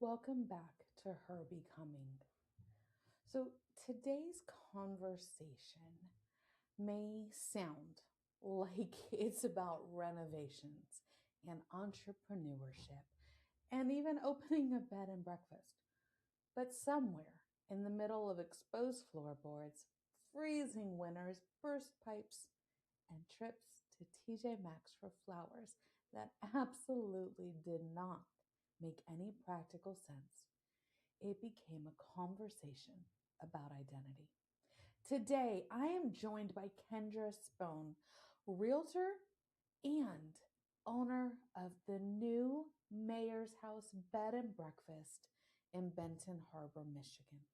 Welcome back to Her Becoming. So, today's conversation may sound like it's about renovations and entrepreneurship and even opening a bed and breakfast. But somewhere in the middle of exposed floorboards, freezing winters, burst pipes, and trips to TJ Maxx for flowers that absolutely did not make any practical sense, it became a conversation about identity. Today, I am joined by Kendra Spohn, realtor and owner of the new Mayor's House Bed and Breakfast in Benton Harbor, Michigan.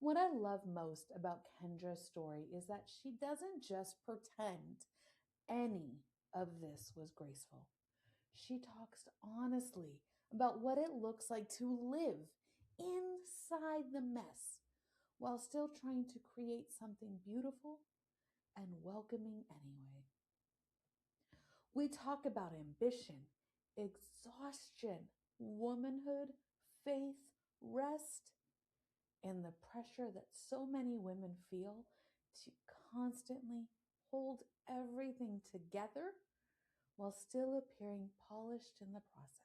What I love most about Kendra's story is that she doesn't just pretend any of this was graceful. She talks honestly about what it looks like to live inside the mess while still trying to create something beautiful and welcoming anyway. We talk about ambition, exhaustion, womanhood, faith, rest, and the pressure that so many women feel to constantly hold everything together while still appearing polished in the process.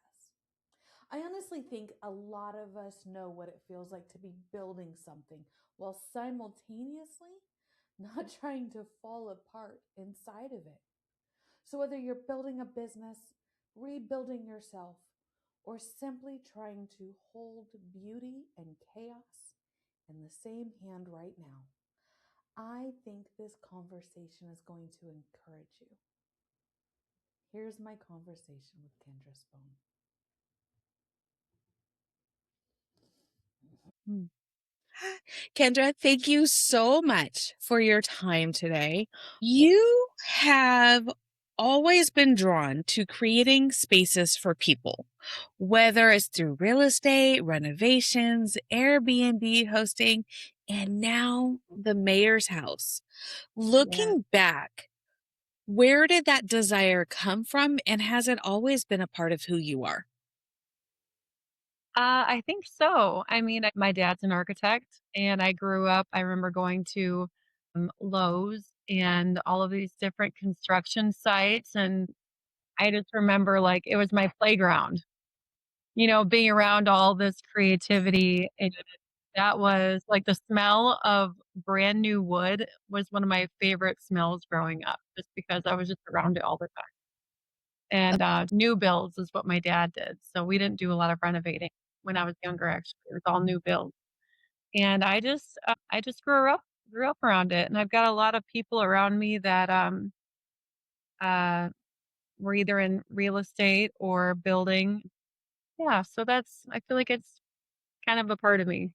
I honestly think a lot of us know what it feels like to be building something while simultaneously not trying to fall apart inside of it. So, whether you're building a business, rebuilding yourself, or simply trying to hold beauty and chaos in the same hand right now, I think this conversation is going to encourage you. Here's my conversation with Kendra Spohn. Mm. Kendra, thank you so much for your time today. You have always been drawn to creating spaces for people, whether it's through real estate, renovations, Airbnb hosting, and now the mayor's house. Yeah. Looking back, where did that desire come from, and has it always been a part of who you are? I think so. My dad's an architect, and I grew up, I remember going to Lowe's and all of these different construction sites. And I just remember like it was my playground, being around all this creativity. And that was like the smell of brand new wood was one of my favorite smells growing up, just because I was just around it all the time. And new builds is what my dad did. So we didn't do a lot of renovating when I was younger, actually. It was all new builds. And I just grew up around it. And I've got a lot of people around me that uh were either in real estate or building. Yeah, so I feel like it's kind of a part of me.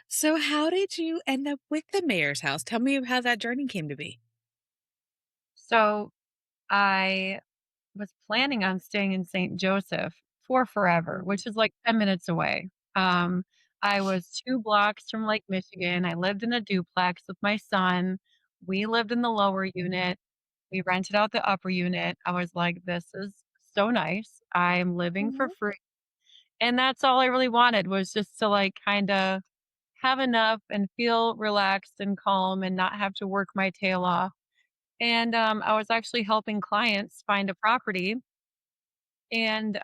So, how did you end up with the mayor's house? Tell me how that journey came to be. So I was planning on staying in St. Joseph for forever, Mm-hmm. which is like 10 minutes away. Um, I was 2 blocks from Lake Michigan. I lived in a duplex with my son. We lived in the lower unit. We rented out the upper unit. I was like, this is so nice. I'm living for Mm-hmm. free. And that's all I really wanted, was just to like kind of have enough and feel relaxed and calm and not have to work my tail off. And I was actually helping clients find a property, and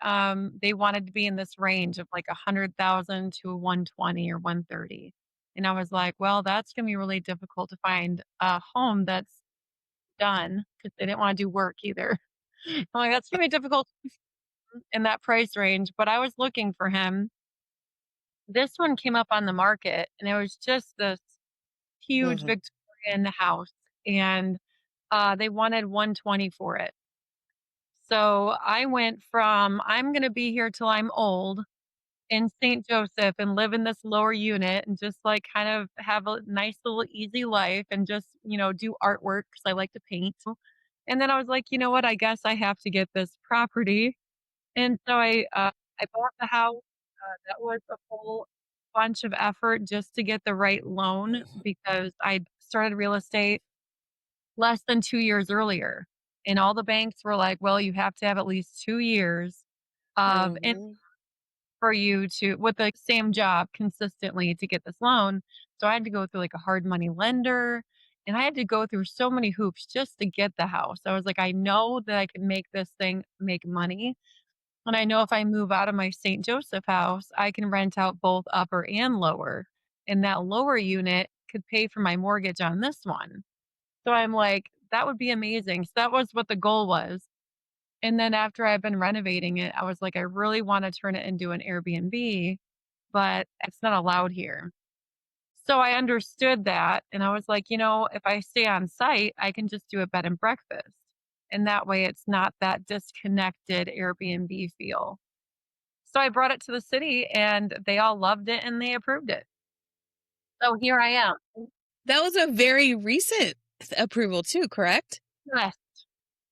they wanted to be in this range of like 100,000 to 120 or 130. And I was like, well, that's going to be really difficult to find a home that's done, because they didn't want to do work either. I'm like, that's going to be difficult in that price range. But I was looking for him. This one came up on the market, and it was just this huge Mm-hmm. Victorian house. And they wanted 120 for it. So I went from, I'm going to be here till I'm old in St. Joseph and live in this lower unit and just like kind of have a nice little easy life and just, do artwork because I like to paint. And then I was like, you know what? I guess I have to get this property. And so I bought the house. That was a whole bunch of effort just to get the right loan, because I started real estate less than 2 years earlier. And all the banks were like, well, you have to have at least 2 years of Mm-hmm. for you to with the same job consistently to get this loan. So I had to go through like a hard money lender and I had to go through so many hoops just to get the house. I was like, I know that I can make this thing make money. And I know if I move out of my St. Joseph house, I can rent out both upper and lower. And that lower unit could pay for my mortgage on this one. So I'm like, that would be amazing. So that was what the goal was. And then after I've been renovating it, I was like, I really want to turn it into an Airbnb, but it's not allowed here. So I understood that. And I was like, if I stay on site, I can just do a bed and breakfast. And that way it's not that disconnected Airbnb feel. So I brought it to the city and they all loved it and they approved it. So here I am. That was a very recent approval too, correct? Yes.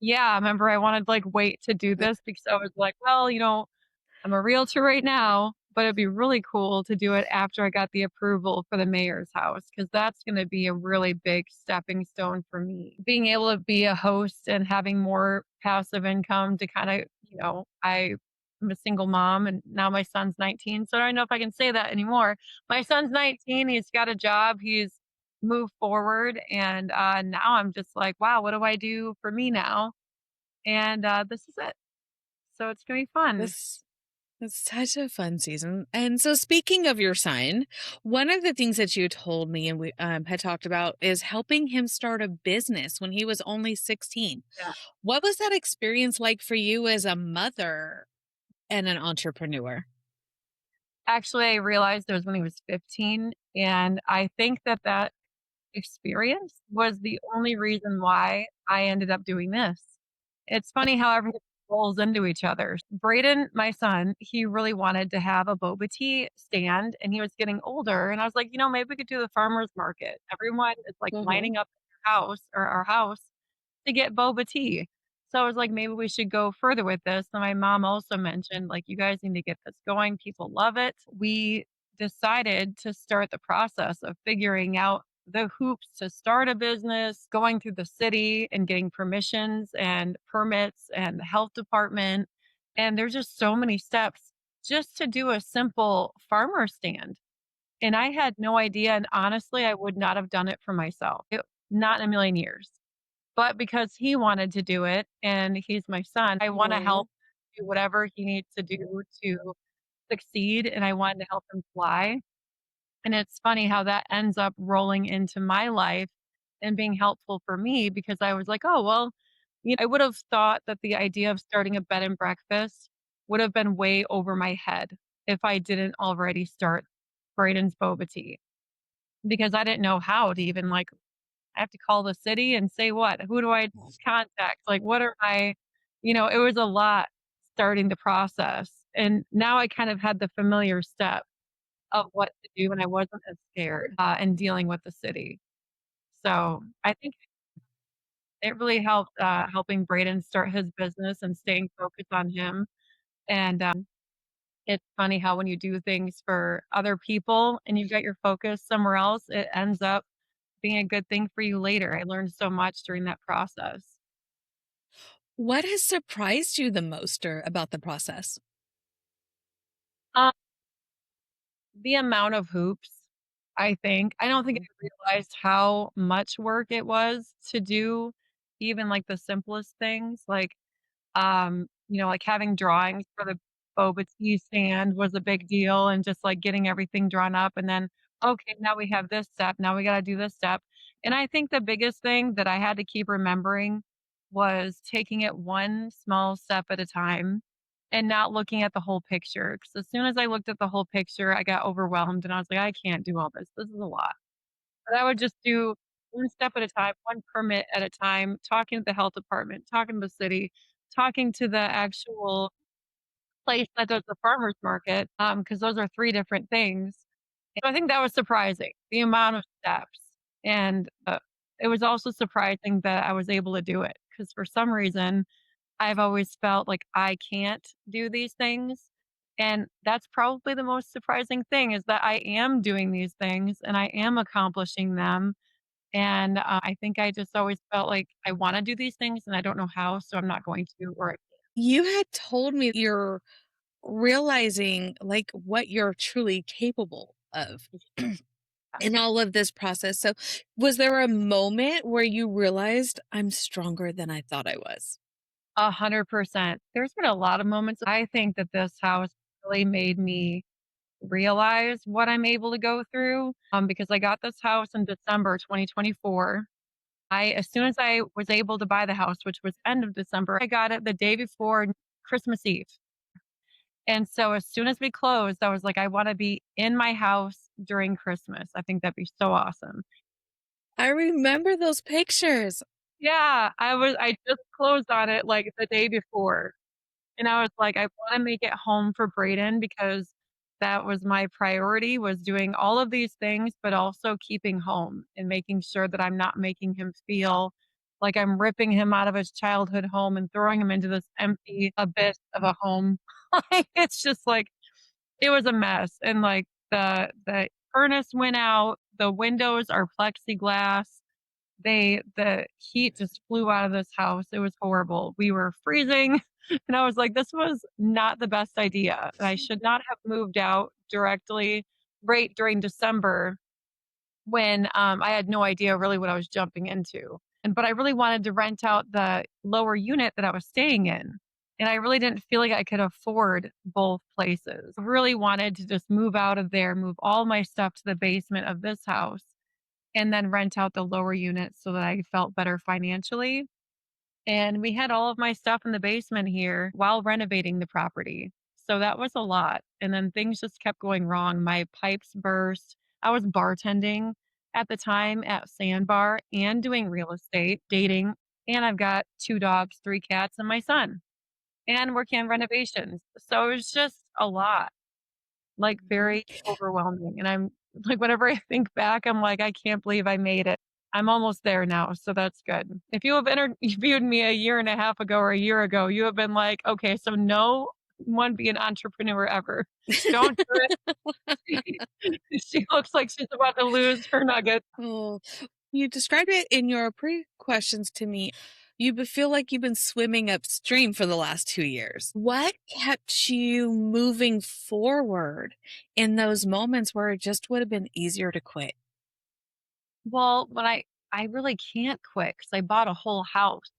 Yeah. I remember I wanted to like wait to do this because I was like, well, I'm a realtor right now, but it'd be really cool to do it after I got the approval for the mayor's house because that's going to be a really big stepping stone for me. Being able to be a host and having more passive income to kind of, I'm a single mom and now my son's 19. So I don't know if I can say that anymore. My son's 19. He's got a job. He's moved forward. And now I'm just like, wow, what do I do for me now? And this is it. So it's going to be fun. This It's such a fun season. And so, speaking of your son, one of the things that you told me and we had talked about is helping him start a business when he was only 16. What was that experience like for you as a mother and an entrepreneur? Actually, I realized it was when he was 15, and I think that that experience was the only reason why I ended up doing this. It's funny how everything rolls into each other. Braden, my son, he really wanted to have a boba tea stand, and he was getting older, and I was like, maybe we could do the farmer's market. Everyone is, like, Hmm. lining up at your house or our house to get boba tea. So I was like, maybe we should go further with this. And my mom also mentioned, like, you guys need to get this going. People love it. We decided to start the process of figuring out the hoops to start a business, going through the city and getting permissions and permits and the health department. And there's just so many steps just to do a simple farmer stand. And I had no idea. And honestly, I would not have done it for myself. Not in a million years. But because he wanted to do it and he's my son, I wanna Hmm. help do whatever he needs to do to succeed, and I wanted to help him fly. And it's funny how that ends up rolling into my life and being helpful for me because I was like, "Oh, well," I would have thought that the idea of starting a bed and breakfast would have been way over my head if I didn't already start Braden's Boba Tea because I didn't know how to even, like, I have to call the city and say what? Who do I contact? Like, what are my it was a lot starting the process. And now I kind of had the familiar step of what to do and I wasn't as scared in dealing with the city. So I think it really helped helping Braden start his business and staying focused on him. And it's funny how when you do things for other people and you get your focus somewhere else, it ends up being a good thing for you later. I learned so much during that process. What has surprised you the most about the process? Um, the amount of hoops, I think. I don't think I realized how much work it was to do even, like, the simplest things, like having drawings for the boba tea stand was a big deal and just, like, getting everything drawn up and then, "Okay, now we have this step, now we gotta do this step." And I think the biggest thing that I had to keep remembering was taking it one small step at a time and not looking at the whole picture. Because as soon as I looked at the whole picture, I got overwhelmed and I was like, "I can't do all this. This is a lot." But I would just do one step at a time, one permit at a time, talking to the health department, talking to the city, talking to the actual place that does the farmer's market, because those are 3 different things. So I think that was surprising, the amount of steps, and, it was also surprising that I was able to do it. Because for some reason, I've always felt like I can't do these things, and that's probably the most surprising thing is that I am doing these things and I am accomplishing them, and, I think I just always felt like I wanna do these things and I don't know how, so I'm not going to or You had told me your realizing like what you're truly capable of in all of this process. So, was there a moment where you realized I'm stronger than I thought I was? 100%. There's been a lot of moments. I think that this house really made me realize what I'm able to go through, because I got this house in December 2024. As soon as I was able to buy the house, which was end of December, I got it the day before Christmas Eve. And so as soon as we closed, I was like, I want to be in my house during Christmas. I think that'd be so awesome. I remember those pictures. Yeah, I just closed on it like the day before. And I was like, I want to make it home for Brayden because that was my priority was doing all of these things, but also keeping home and making sure that I'm not making him feel like I'm ripping him out of his childhood home and throwing him into this empty abyss of a home. Like, it's just like it was a mess. And like the furnace went out, the windows are plexiglass. The heat just flew out of this house. It was horrible. We were freezing, and I was like, "This was not the best idea, and I should not have moved out directly right during December when, I had no idea really what I was jumping into." But I really wanted to rent out the lower unit that I was staying in, and I really didn't feel like I could afford both places. Really wanted to just move out of there, move all my stuff to the basement of this house, and then rent out the lower unit so that I felt better financially. And we had all of my stuff in the basement here while renovating the property. So that was a lot. And then things just kept going wrong. My pipes burst. I was bartending at the time at Sandbar and doing real estate, dating. And I've got 2 dogs, 3 cats, and my son, and working on renovations. So it was just a lot, like Mhm. very overwhelming. And I'm like, whenever I think back, I'm like, I can't believe I made it. I'm almost there now, so that's good. If you have interviewed me a year and a half ago or a year ago, you have been like, okay, so no one be an entrepreneur ever. Don't do it. She looks like she's about to lose her nugget. Oh, you described it in your pre questions to me. Feel like you've been swimming upstream for the last 2 years. What kept you moving forward in those moments where it just would have been easier to quit? Well, but I really can't quit because I bought a whole house.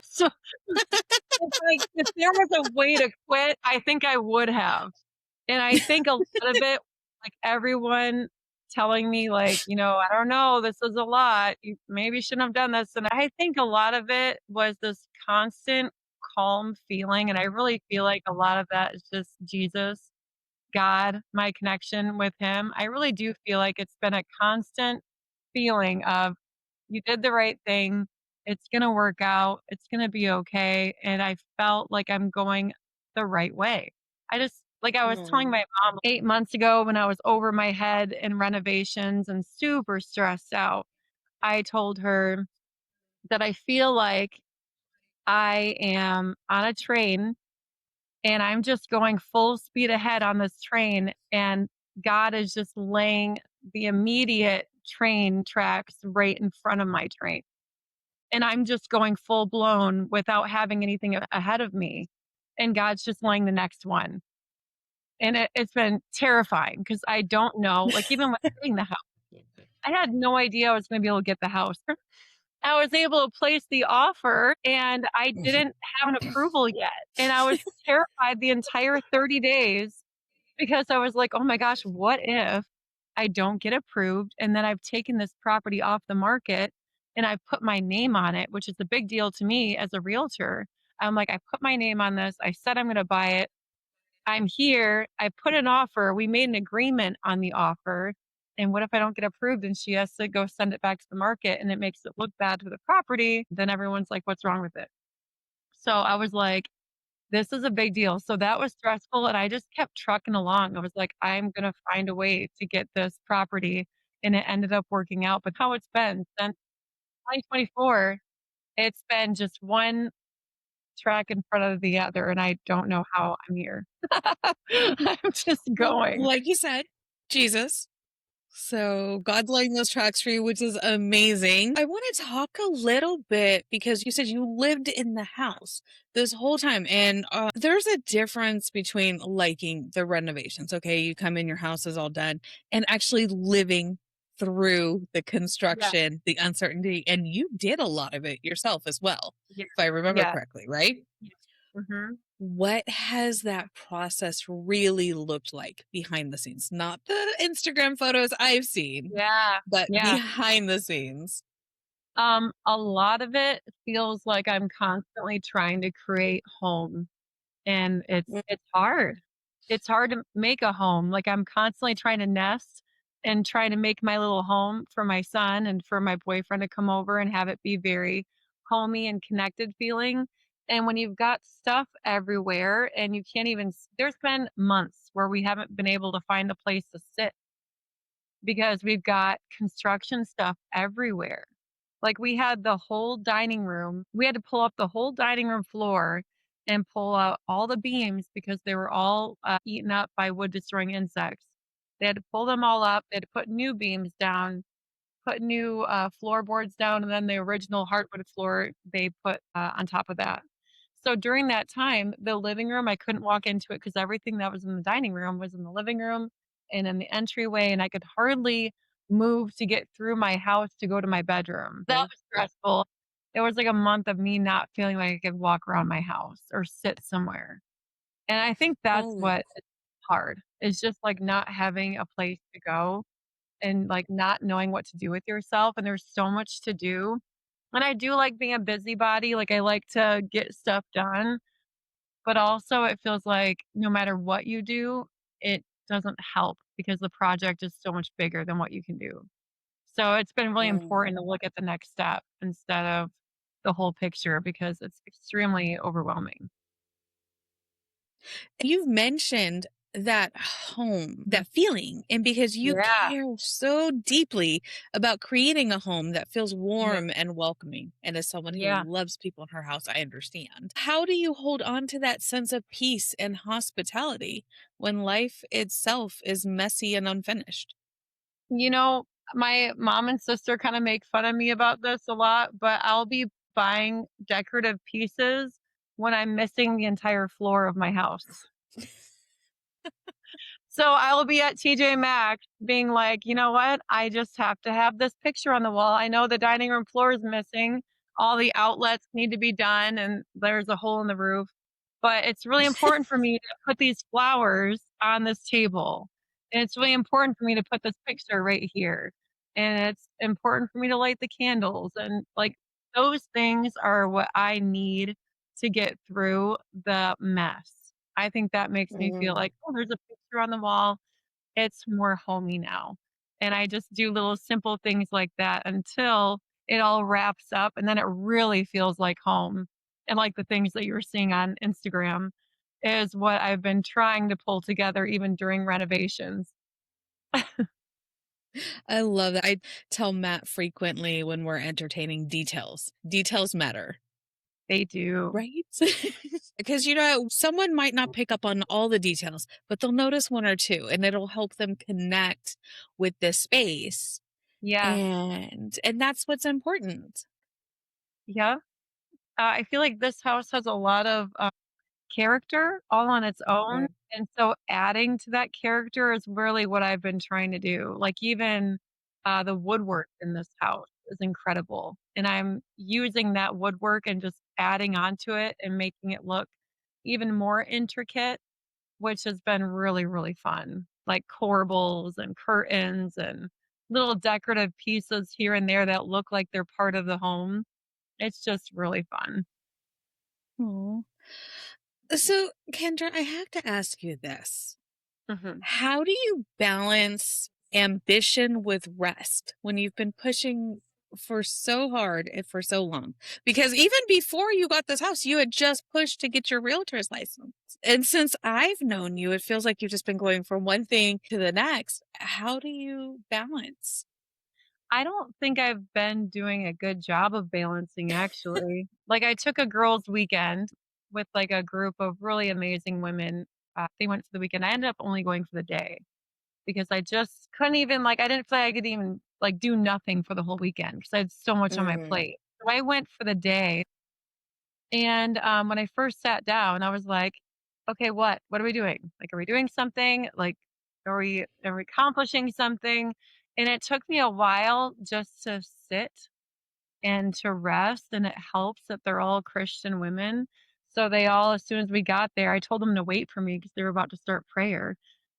So it's like if there was a way to quit, I think I would have. And I think a lot of it, like, everyone telling me, like, "I don't know, this is a lot. You maybe shouldn't have done this." And I think a lot of it was this constant calm feeling, and I really feel like a lot of that is just Jesus, God, my connection with him. I really do feel like it's been a constant feeling of, "You did the right thing. It's gonna work out. It's gonna be okay." And I felt like I'm going the right way. I just like I was telling Mm. my mom 8 months ago when I was over my head in renovations and super stressed out, I told her that I feel like I am on a train and I'm just going full speed ahead on this train, and God is just laying the immediate train tracks right in front of my train. And I'm just going full blown without having anything ahead of me. And God's just laying the next one. And it's been terrifying because I don't know, like, even when getting the house, I had no idea I was going to be able to get the house. I was able to place the offer and I didn't have an approval yet. And I was terrified the entire 30 days because I was like, oh my gosh, what if I don't get approved? And then I've taken this property off the market and I've put my name on it, which is a big deal to me as a realtor. I'm like, I put my name on this. I said I'm going to buy it. I'm here. I put an offer. We made an agreement on the offer. And what if I don't get approved and she has to go send it back to the market and it makes it look bad to the property? Then everyone's like, what's wrong with it? So I was like, this is a big deal. So that was stressful, and I just kept trucking along. I was like, "I'm gonna find a way to get this property," and it ended up working out. But how it's been since 2024, it's been just one track in front of the other, and I don't know how I'm here. I'm just Well, going. like you said, Jesus. So God's laying those tracks for you, which is amazing. I want to talk a little bit because you said you lived in the house this whole time. And there's a difference between liking the renovations. Okay. You come in, your house is all done, and actually living through the Yeah. construction, the uncertainty. And you did a lot of it yourself as well, Yeah. if I remember Yeah. correctly, right? Yeah. Mhm. What has that process really looked like behind the scenes? Not the Instagram photos I've seen, Yeah. but Yeah. behind the scenes. A lot of it feels like I'm constantly trying to create home, and it's hard. It's hard to make a home. Like, I'm constantly trying to nest and trying to make my little home for my son and for my boyfriend to come over and have it be very homey and connected feeling. And when you've got stuff everywhere and you can't even there's been months where we haven't been able to find a place to sit because we've got construction stuff everywhere. Like, we had the whole dining room we had to pull up the whole dining room floor and pull out all the beams because they were all, eaten up by wood-destroying insects. They had to pull them all up, they had to put new beams down, put new, floorboards down, and then the original hardwood floor they put, on top of that. So during that time, the living room, I couldn't walk into it because everything that was in the dining room was in the living room and in the entryway, and I could hardly move to get through my house to go to my bedroom. That was stressful. It was like a month of me not feeling like I could walk around my house or sit somewhere. And I think that's Oh, what is hard. It's just, like, not having a place to go and, like, not knowing what to do with yourself, and there's so much to do. And I do like being a busybody, like, I like to get stuff done, but also it feels like no matter what you do, it doesn't help because the project is so much bigger than what you can do. So it's been really mm. important to look at the next step instead of the whole picture because it's extremely overwhelming. You've mentioned that home, Mhm. that feeling, and because you Yeah, care so deeply about creating a home that feels yeah, warm and welcoming. And as someone who yeah. loves people in her house, I understand. How do you hold on to that sense of peace and hospitality when life itself is messy and unfinished? You know, my mom and sister kinda make fun of me about this a lot, but I'll be buying decorative pieces when I'm missing the entire floor of my house. So I will be at TJ Maxx being like, "You know what? I just have to have this picture on the wall. I know the dining room floor is missing. All the outlets need to be done, and there's a hole in the roof. But it's really important for me to put these flowers on this table. And it's really important for me to put this picture right here. And it's important for me to light the candles." And like those things are what I need to get through the mess. I think that makes me feel Mm. like, oh, there's a picture on the wall. It's more homey now. And I just do little simple things like that until it all wraps up and then it really feels like home. And like the things that you were seeing on Instagram is what I've been trying to pull together even during renovations. I love that. I tell Matt frequently when we're entertaining details. Details matter. They do. Right? Because, someone might not pick up on all the details, but they'll notice one or two, and it'll help them connect with this space. Yeah. And that's what's important. Yeah. I feel like this house has a lot of character all on its own, Mm. and so adding to that character is really what I've been trying to do. Like, even, the woodwork in this house is incredible, and I'm using that woodwork and just adding onto it and making it look even more intricate, which has been really, really fun. Like corbels and curtains and little decorative pieces here and there that look like they're part of the home. It's just really fun. Aw. So, Kendra, I have to ask you this. Mhm. How do you balance ambition with rest when you've been pushing for so hard and for so long? Because even before you got this house, you had just pushed to get your realtor's license. And since I've known you, it feels like you've just been going from one thing to the next. How do you balance? I don't think I've been doing a good job of balancing, actually. Like, I took a girls' weekend with, like, a group of really amazing women. They went for the weekend. I ended up only going for the day. because I just couldn't even I didn't feel like I could even do nothing for the whole weekend because I had so much on my Mm, plate. So I went for the day, and when I first sat down, I was like, "Okay, what? What are we doing? Are we doing something? Are we accomplishing something?" And it took me a while just to sit and to rest, and it helps that they're all Christian women. So they all, as soon as we got there, I told them to wait for me because they were about to start prayer.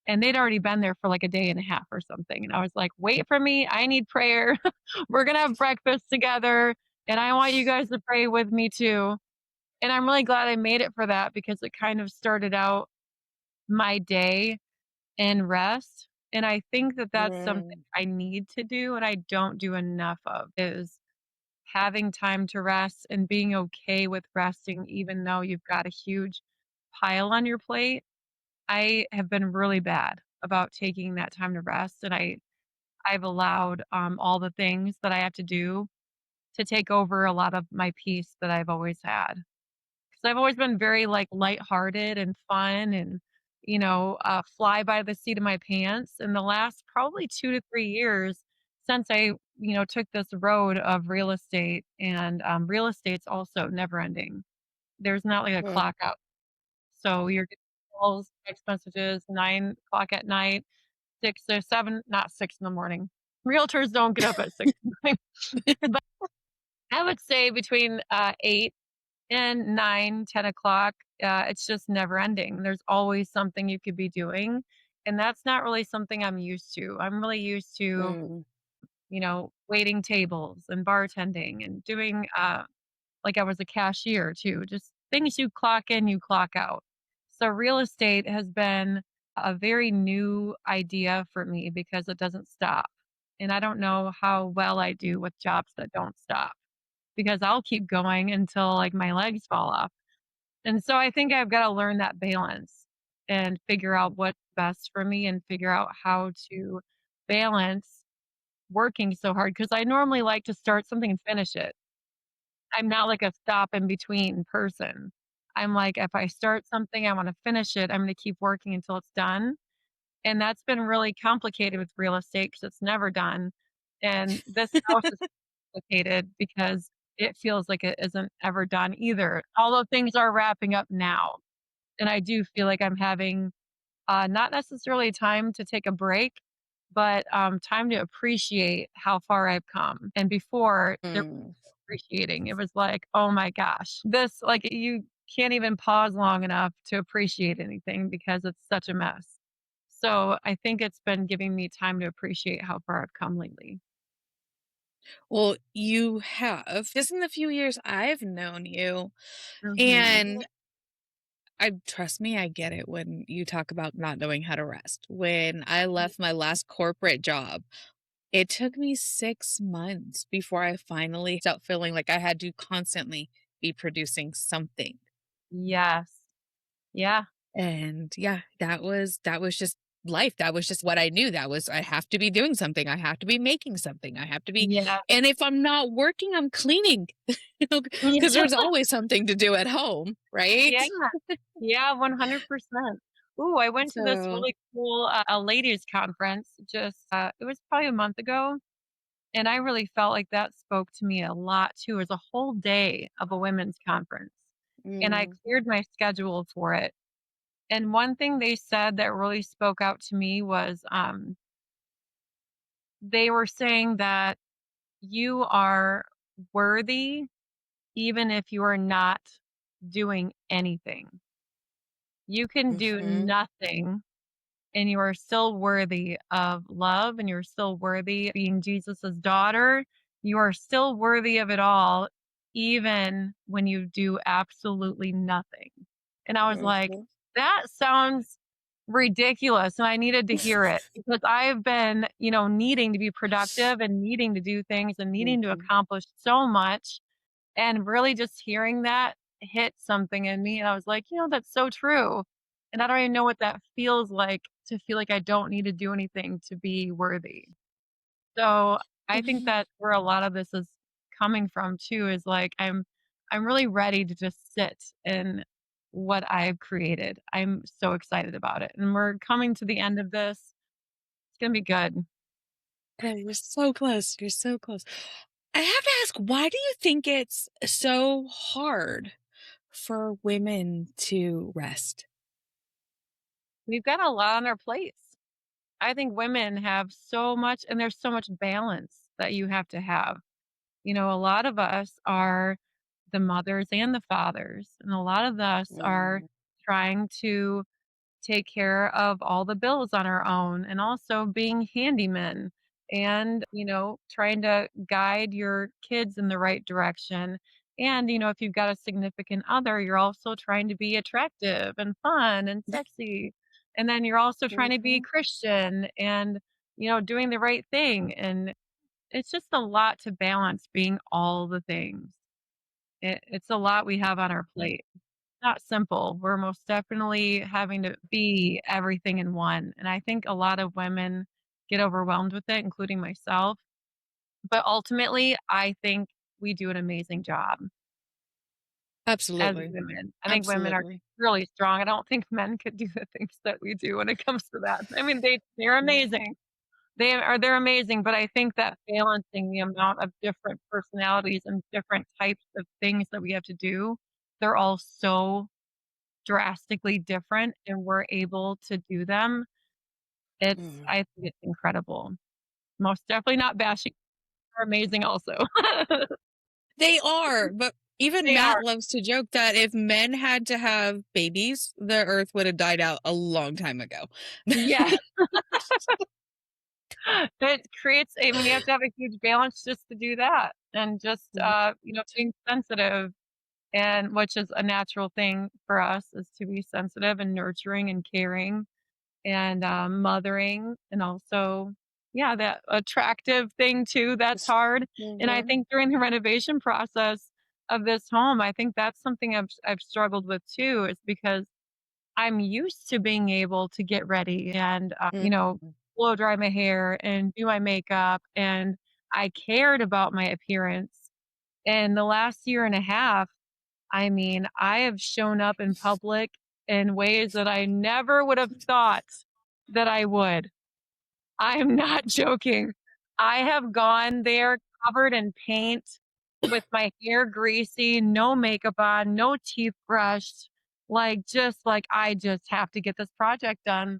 And they'd already been there for like a day and a half or something. And I was like, wait for me. I need prayer. We're going to have breakfast together. And I want you guys to pray with me too. And I'm really glad I made it for that because it kind of started out my day in rest. And I think that that's something mm, I need to do and I don't do enough of is having time to rest and being okay with resting even though you've got a huge pile on your plate. I have been really bad about taking that time to rest, and I've allowed, all the things that I have to do to take over a lot of my peace that I've always had. 'Cause I've always been very, lighthearted and fun and, fly by the seat of my pants. In the last probably 2 to 3 years since I, took this road of real estate and, real estate's also never ending. There's not like a mm. clock out. So you're getting calls, text messages, 9 o'clock at night, 6 or 7, not 6 in the morning. Realtors don't get up at 6 in the morning. But I would say between, 8 and 9, 10 o'clock, it's just never ending. There's always something you could be doing, and that's not really something I'm used to. I'm really used to, Mm, waiting tables and bartending and doing, I was a cashier too, just things you clock in, you clock out. So real estate has been a very new idea for me because it doesn't stop. And I don't know how well I do with jobs that don't stop because I'll keep going until my legs fall off. And so I think I've got to learn that balance and figure out what's best for me and figure out how to balance working so hard because I normally like to start something and finish it. I'm not like a stop in between person. I'm like, if I start something, I want to finish it. I'm going to keep working until it's done. And that's been really complicated with real estate because it's never done. And this house is complicated because it feels like it isn't ever done either. Although things are wrapping up now. And I do feel like I'm having not necessarily time to take a break, but time to appreciate how far I've come. And before, there mm. appreciating. It was like, "Oh my gosh, this you can't even pause long enough to appreciate anything because it's such a mess." So, I think it's been giving me time to appreciate how far I've come lately. Well, you have just in the few years I've known you, Mhm. and I trust me, I get it when you talk about not knowing how to rest. When I left my last corporate job, it took me 6 months before I finally felt feeling like I had to constantly be producing something. Yes. Yeah. And yeah, that was just life. That was just what I knew. That was I have to be doing something. I have to be making something. I have to be Yeah. and if I'm not working, I'm cleaning. Because Yeah. there's always something to do at home, right? Yeah. Yeah, 100%. Ooh, I went to this So, really cool, ladies conference just, it was probably a month ago, and I really felt like that spoke to me a lot too. It was a whole day of a women's conference, and I Mm, cleared my schedule for it. And one thing they said that really spoke out to me was, they were saying that you are worthy even if you are not doing anything. You can do mhm, nothing and you are still worthy of love and you're still worthy of being Jesus's daughter. You are still worthy of it all, even when you do absolutely nothing. And I was like, mhm. that sounds ridiculous. And I needed to hear it because I've been, needing to be productive and needing to do things and needing to Mhm, accomplish so much. And really just hearing that hit something in me, and I was like, that's so true. And I don't even know what that feels like to feel like I don't need to do anything to be worthy. So, I think mhm. that's where a lot of this is coming from too, is I'm really ready to just sit in what I've created. I'm so excited about it. And we're coming to the end of this. It's gonna be good. Yeah, you're so close. You're so close. I have to ask, why do you think it's so hard for women to rest? We've got a lot on our plates. I think women have so much, and there's so much balance that you have to have. A lot of us are the mothers and the fathers, and a lot of us are Mm, trying to take care of all the bills on our own and also being handymen and, trying to guide your kids in the right direction. And, if you've got a significant other, you're also trying to be attractive and fun and sexy. And then you're also trying to be mhm, Christian and, doing the right thing. And it's just a lot to balance being all the things. It's a lot we have on our plate. Not simple. We're most definitely having to be everything in one, and I think a lot of women get overwhelmed with it, including myself, but ultimately, I think we do an amazing job as Absolutely. women. I think women are Absolutely. really strong. I don't think men could do the things that we do when it comes to that. I mean, they're yeah, amazing. They're amazing, but I think that balancing the amount of different personalities and different types of things that we have to do, they're all so drastically different and we're able to do them, mm. I think it's incredible. Most definitely not bashing, they're amazing also. They are, but even They Matt are. loves to joke that if men had to have babies, the earth would have died out a long time ago. Yeah. It creates I mean, you have to have a huge balance just to do that and just, being sensitive and which is a natural thing for us is to be sensitive and nurturing and caring and, mothering and also yeah, that attractive thing too, that's hard, and I Mhm, think during the renovation process of this home, I think that's something I've struggled with too, is because I'm used to being able to get ready and, mhm, blow dry my hair and do my makeup, and I cared about my appearance, and the last year and a half, I mean, I have shown up in public in ways that I never would have thought that I would. I am not joking. I have gone there covered in paint with my hair greasy, no makeup on, no teeth brushed, I just have to get this project done.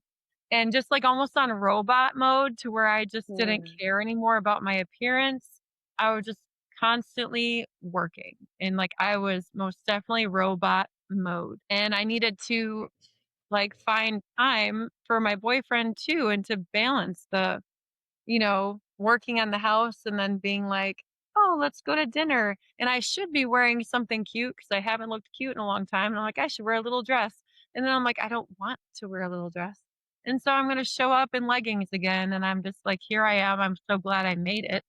And just like almost on robot mode to where I just didn't mm, care anymore about my appearance. I was just constantly working and I was most definitely robot mode. And I needed to find time for my boyfriend too and to balance the working on the house and then being like, "Oh, let's go to dinner." And I should be wearing something cute because I haven't looked cute in a long time. And I'm like, I should wear a little dress. And then I'm like, I don't want to wear a little dress. And so I'm going to show up in leggings again. And I'm just like, here I am. I'm so glad I made it.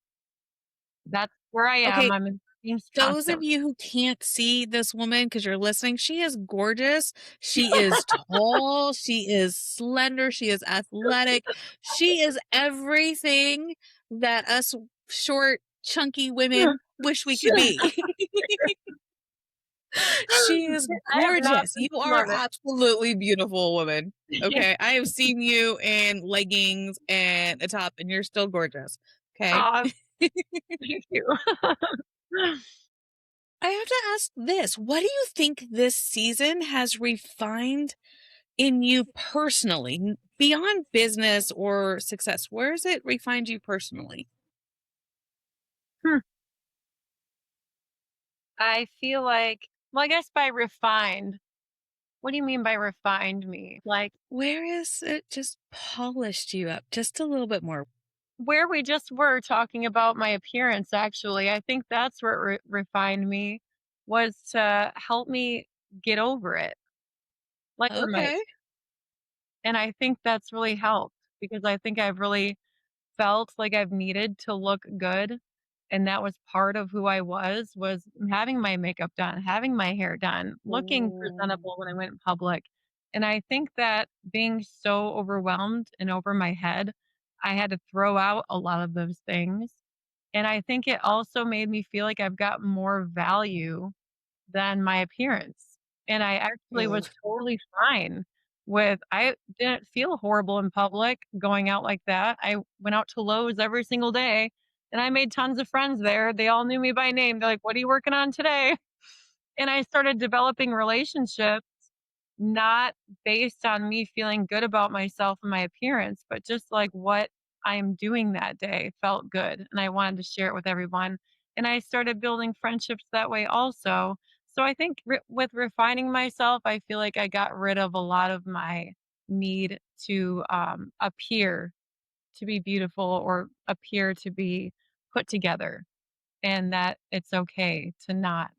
That's where I am. Okay, I'm in things those of constantly. you who can't see this woman because you're listening, she is gorgeous. She is tall. She is slender. She is athletic. She is everything that us short, chunky women wish we could be. She is I have not gorgeous. been You are smarter. absolutely beautiful woman. Okay. I have seen you in leggings and a top, and you're still gorgeous. Okay. Aw, thank you. I have to ask this. What do you think this season has refined in you personally, beyond business or success? Where has it refined you personally? Hmm. I feel I guess by refined. What do you mean by refined me? Where has it just polished you up just a little bit more? Where we just were talking about my appearance, actually, I think that's where it refined me was to help me get over it, over my Okay. and I think that's really helped because I think I've really felt like I've needed to look good, and that was part of who I was having my makeup done, having my hair done, looking mm, presentable when I went in public, and I think that being so overwhelmed and over my head, I had to throw out a lot of those things, and I think it also made me feel like I've got more value than my appearance, and I actually mm, was totally fine I didn't feel horrible in public going out like that. I went out to Lowe's every single day and I made tons of friends there. They all knew me by name. They're like, "What are you working on today?" And I started developing relationships not based on me feeling good about myself and my appearance, but just like what I am doing that day felt good. And I wanted to share it with everyone. And I started building friendships that way also. So I think with refining myself, I feel like I got rid of a lot of my need to appear to be beautiful or appear to be put together, and that it's okay to not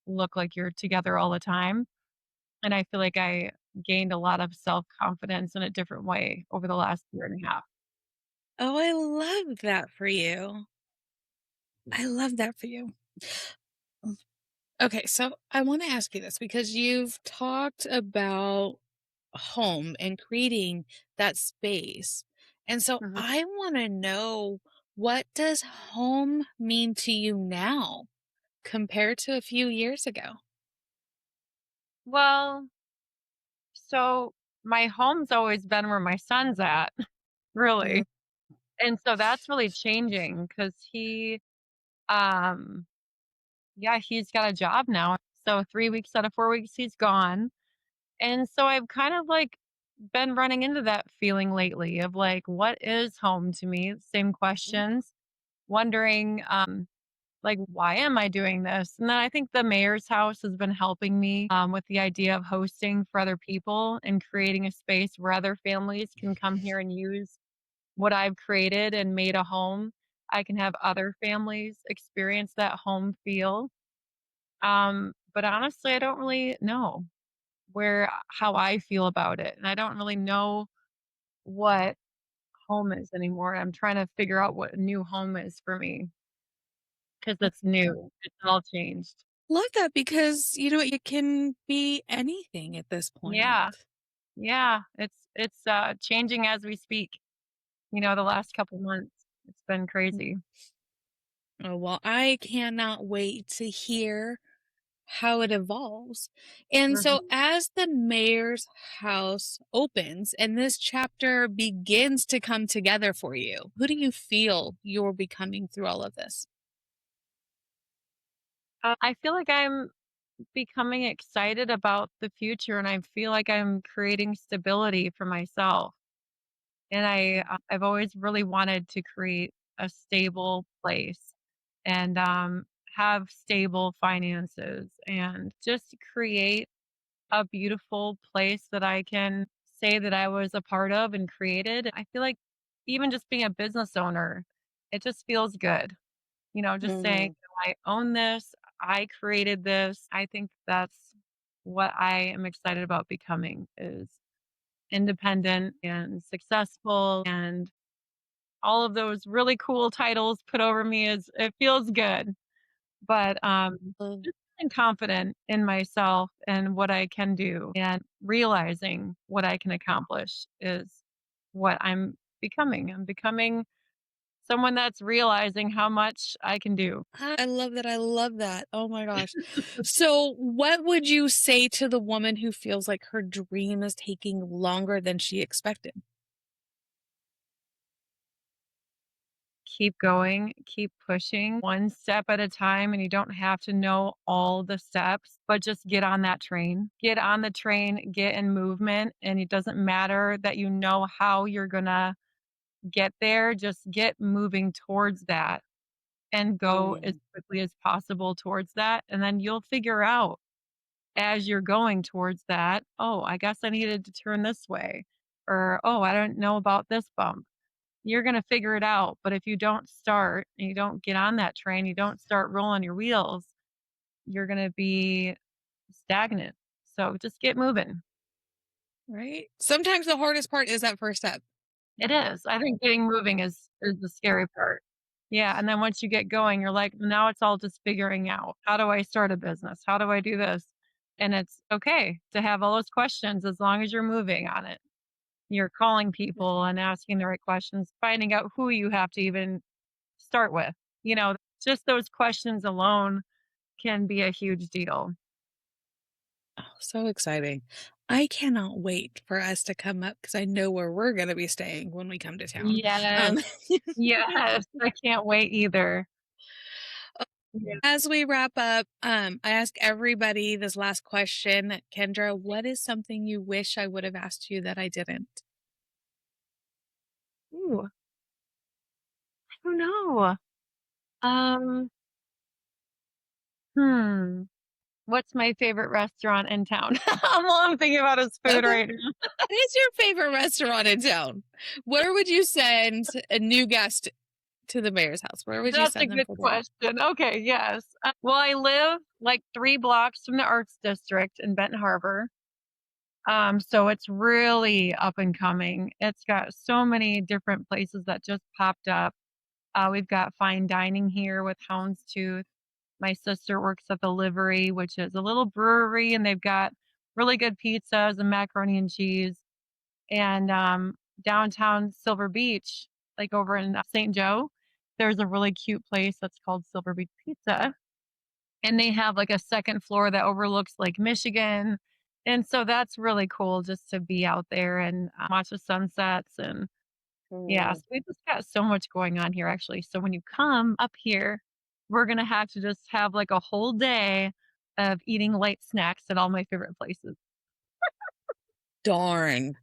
look like you're together all the time. And I feel like I gained a lot of self-confidence in a different way over the last year and a half. Oh, I love that for you. I love that for you. Okay, so I want to ask you this because you've talked about home and creating that space. And so Mhm. I want to know, what does home mean to you now compared to a few years ago? Well, so my home's always been where my son's at, Mm. really. And so that's really changing because um, yeah, he's got a job now. So 3 weeks out of 4 weeks, he's gone. And so I've kind of like been running into that feeling lately of like, what is home to me? Same questions, wondering, like, why am I doing this? And then I think the mayor's house has been helping me with the idea of hosting for other people and creating a space where other families can come here and use what I've created and made a home. I can have other families experience that home feel. But honestly, I don't really know how I feel about it. And I don't really know what home is anymore. I'm trying to figure out what a new home is for me because it's new. It's all changed. Love that because, it can be anything at this Yeah. point. Yeah, it's changing as we speak. The last couple months, it's been crazy. Oh, well, I cannot wait to hear how it evolves. And so, Mhm. as the mayor's house opens and this chapter begins to come together for you, who do you feel you're becoming through all of this? I feel like I'm becoming excited about the future, and I feel like I'm creating stability for myself. And I've always really wanted to create a stable place and have stable finances and just create a beautiful place that I can say that I was a part of and created. I feel like even just being a business owner, it just feels good. Just saying, Mm. I own this, I created this. I think that's what I am excited about becoming is independent and successful and all of those really cool titles put over me is it feels good. But Oh, just feeling confident in myself and what I can do and realizing what I can accomplish is what I'm becoming. I'm becoming someone that's realizing how much I can do. I love that. I love that. Oh my gosh. So, what would you say to the woman who feels like her dream is taking longer than she expected? Keep going, keep pushing one step at a time, and you don't have to know all the steps, but just get on that train. Get on the train, get in movement, and it doesn't matter that you know how you're gonna get there, just get moving towards that and go as Mm. quickly as possible towards that, and then you'll figure out as you're going towards that, "Oh, I guess I needed to turn this way," or, "Oh, I don't know about this bump." You're gonna figure it out, but if you don't start and you don't get on that train, you don't start rolling your wheels, you're gonna be stagnant. So just get moving. Right? Sometimes the hardest part is that first step. It is. I think getting moving is the scary part. Yeah, and then once you get going, you're like, now it's all just figuring out, how do I start a business? How do I do this? And it's okay to have all those questions as long as you're moving on it. You're calling people and asking the right questions, finding out who you have to even start with. You know, just those questions alone can be a huge deal. Oh, so exciting. I cannot wait for us to come up because I know where we're going to be staying when we come to town. Yes. Um, Yes. I can't wait either. Yeah. as we wrap up, I ask everybody this last question. Kendra, what is something you wish I would have asked you that I didn't? Ooh, I don't know. Um, hmm. What's my favorite restaurant in town? All I'm thinking about is food Okay. right now. What is your favorite restaurant in town? Where would you send a new guest to the mayor's house? Where would you That's a send them good for dinner? question. Okay, yes. Well, I live like 3 blocks from the Arts District in Benton Harbor. So it's really up and coming. It's got so many different places that just popped up. We've got fine dining here with Houndstooth. My sister works at the Livery, which is a little brewery, and they've got really good pizzas and macaroni and cheese. And downtown Silver Beach, like over in St. Joe, there's a really cute place that's called Silver Beach Pizza. And they have like a second floor that overlooks Lake Michigan. And so that's really cool just to be out there and watch the sunsets. And yeah, so we've just got so much going on here actually. So when you come up here, we're going to have to just have like a whole day of eating light snacks at all my favorite places. Darn.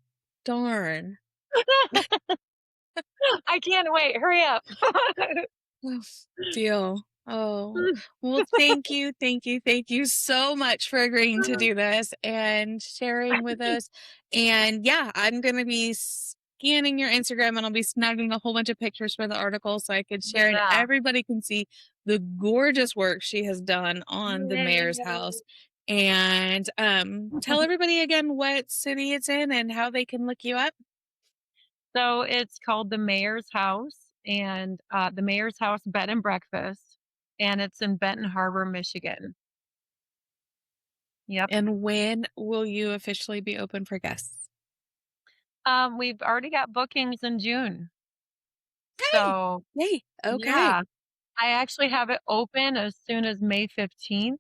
Darn. I can't wait. Hurry up. Oh, deal. Oh, well, thank you, thank you so much for agreeing to do this and sharing with us. And yeah, I'm going to be scanning your Instagram and I'll be snagging a whole bunch of pictures for the article so I could share and Yeah. everybody can see the gorgeous work she has done on the mayor's house. And tell everybody again what city it's in and how they can look you up. So it's called the Mayor's House and the Mayor's House Bed and Breakfast, and it's in Benton Harbor, Michigan. Yep. And when will you officially be open for guests? We've already got bookings in June. Hey, So hey, okay. yeah, I actually have it open as soon as May 15th,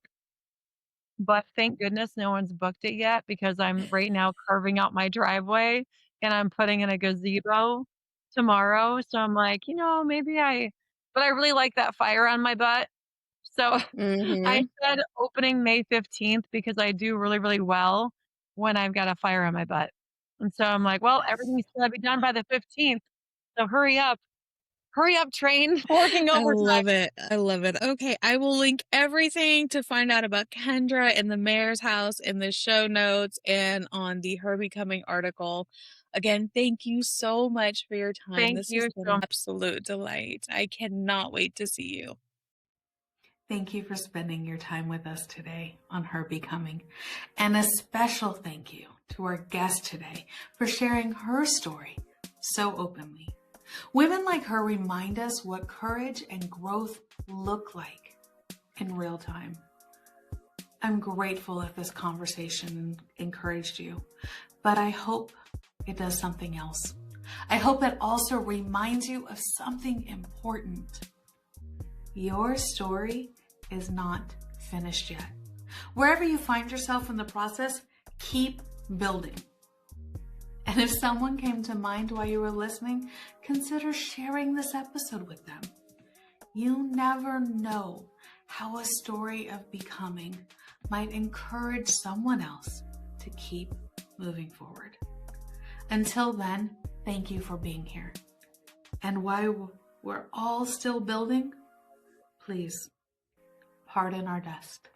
but thank goodness no one's booked it yet because I'm right now carving out my driveway and I'm putting in a gazebo tomorrow. So I'm like, but I really like that fire on my butt. So I Mhm. said opening May 15th because I do really, really well when I've got a fire on my butt. And so I'm like, well, everything's gonna be done by the 15th. So hurry up. Hurry up, train, working I overtime. love it. I love it. Okay, I will link everything to find out about Kendra and the mayor's house in the show notes and on the Her Becoming article. Again, thank you so much for your time. Thank This has you been so an much. absolute delight. I cannot wait to see you. Thank you for spending your time with us today on Her Becoming. And a special thank you to our guest today for sharing her story so openly. Women like her remind us what courage and growth look like in real time. I'm grateful that this conversation encouraged you, but I hope it does something else. I hope it also reminds you of something important. Your story is not finished yet. Wherever you find yourself in the process, keep building. And if someone came to mind while you were listening, consider sharing this episode with them. You never know how a story of becoming might encourage someone else to keep moving forward. Until then, thank you for being here. And while we're all still building, please pardon our dust.